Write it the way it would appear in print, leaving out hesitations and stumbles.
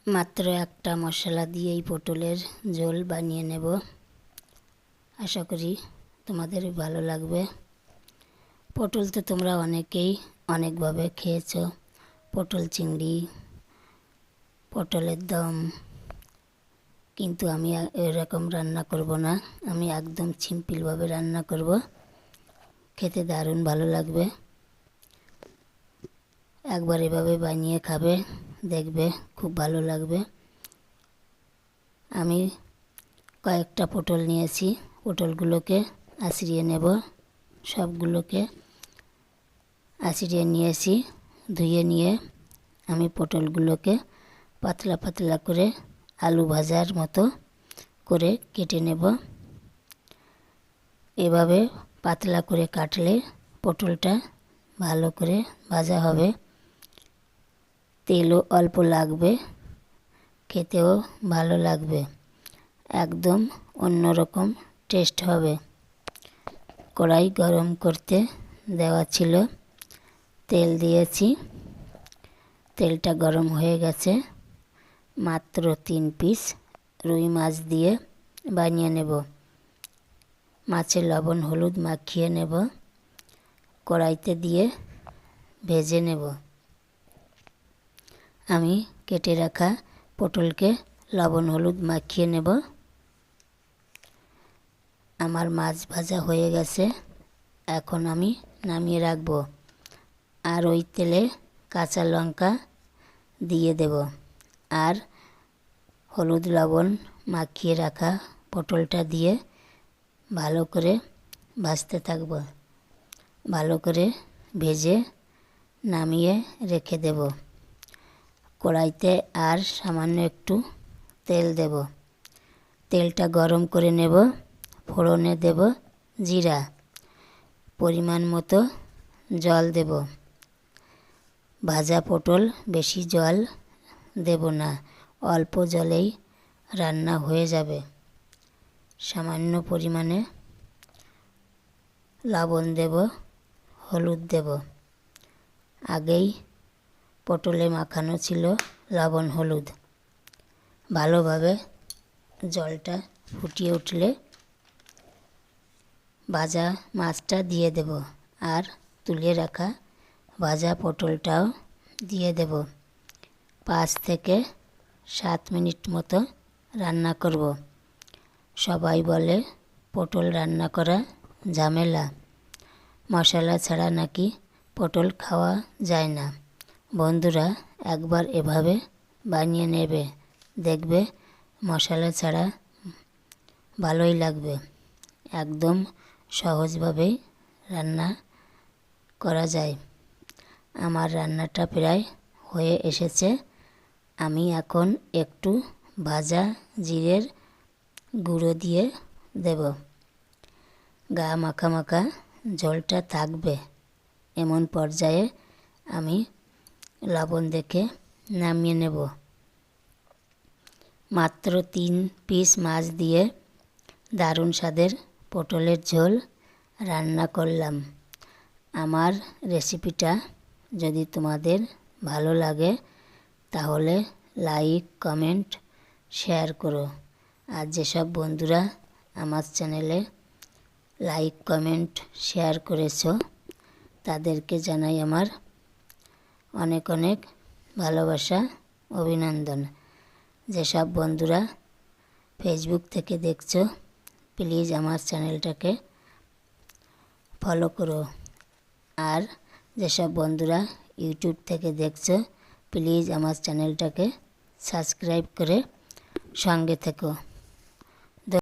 মাত্র একটা মশলা দিয়েই পটলের ঝোল বানিয়ে নেব। আশা করি তোমাদের ভালো লাগবে। পটল তো তোমরা অনেকেই অনেকভাবে খেয়েছো, পটল চিংড়ি, পটলের দম, কিন্তু আমি এরকম রান্না করব না। আমি একদম সিম্পলভাবে রান্না করব, খেতে দারুণ ভালো লাগবে। একবার এভাবে বানিয়ে খাবে, দেখবে খুব ভালো লাগবে। আমি কয়েকটা পটল নিয়েছি, পটলগুলোকে আঁচড়িয়ে নেব। সবগুলোকে আঁচড়িয়ে নিয়েছি। ধুয়ে নিয়ে আমি পটলগুলোকে পাতলা পাতলা করে আলু ভাজার মতো করে কেটে নেব। এভাবে পাতলা করে কাটলে পটলটা ভালো করে ভাজা হবে, তেলও অল্প লাগবে, খেতেও ভালো লাগবে, একদম অন্যরকম টেস্ট হবে। কড়াই গরম করতে দেওয়া ছিল, তেল দিয়েছি, তেলটা গরম হয়ে গেছে। মাত্র 3 পিস রুই মাছ দিয়ে বানিয়ে নেব। মাছে লবণ হলুদ মাখিয়ে নেব, কড়াইতে দিয়ে ভেজে নেব। আমি কেটে রাখা পটলকে লবণ হলুদ মাখিয়ে নেব। আমার মাছ ভাজা হয়ে গেছে, এখন আমি নামিয়ে রাখব। আর ওই তেলে কাঁচা লঙ্কা দিয়ে দেব, আর হলুদ লবণ মাখিয়ে রাখা পটলটা দিয়ে ভালো করে ভাজতে থাকব। ভালো করে ভেজে নামিয়ে রেখে দেব। কড়াইতে আর সামান্য একটু তেল দেব। তেলটা গরম করে নেব। ফোড়নে দেব জিরা, পরিমাণ মতো জল দেব। ভাজা পটল বেশি জল দেব না, অল্প জলেই রান্না হয়ে যাবে। সামান্য পরিমাণে লবণ দেব, হলুদ দেব। আগেই পটলে মাখানো ছিল লবণ হলুদ। ভালোভাবে জলটা ফুটিয়ে উঠলে ভাজা মাছটা দিয়ে দেব, আর তুলে রাখা ভাজা পটলটাও দিয়ে দেব। 5 থেকে 7 মিনিট মতো রান্না করব। সবাই বলে পটল রান্না করা ঝামেলা, মশলা ছাড়া নাকি পটল খাওয়া যায় না। বন্ধুরা, একবার এভাবে বানিয়ে নেবে, দেখবে মশলা ছাড়া ভালোই লাগবে। একদম সহজভাবেই রান্না করা যায়। আমার রান্নাটা প্রায় হয়ে এসেছে। আমি এখন একটু ভাজা জিরের গুঁড়ো দিয়ে দেব। গা মাখা মাখা ঝোলটা থাকবে। এমন পর্যায়ে আমি লবণ দেখে নামিয়ে নেব। মাত্র 3 পিস মাছ দিয়ে দারুণ স্বাদের পটলের ঝোল রান্না করলাম। আমার রেসিপিটা যদি তোমাদের ভালো লাগে তাহলে লাইক, কমেন্ট, শেয়ার করো। আর যেসব বন্ধুরা আমার চ্যানেলে লাইক, কমেন্ট, শেয়ার করেছো তাদেরকে জানাই আমার অনেক অনেক ভালোবাসা, অভিনন্দন। যেসব বন্ধুরা ফেসবুক থেকে দেখছো প্লিজ আমার চ্যানেলটাকে ফলো করো। আর যেসব বন্ধুরা ইউটিউব থেকে দেখছো প্লিজ আমার চ্যানেলটাকে সাবস্ক্রাইব করে সঙ্গে থেকো।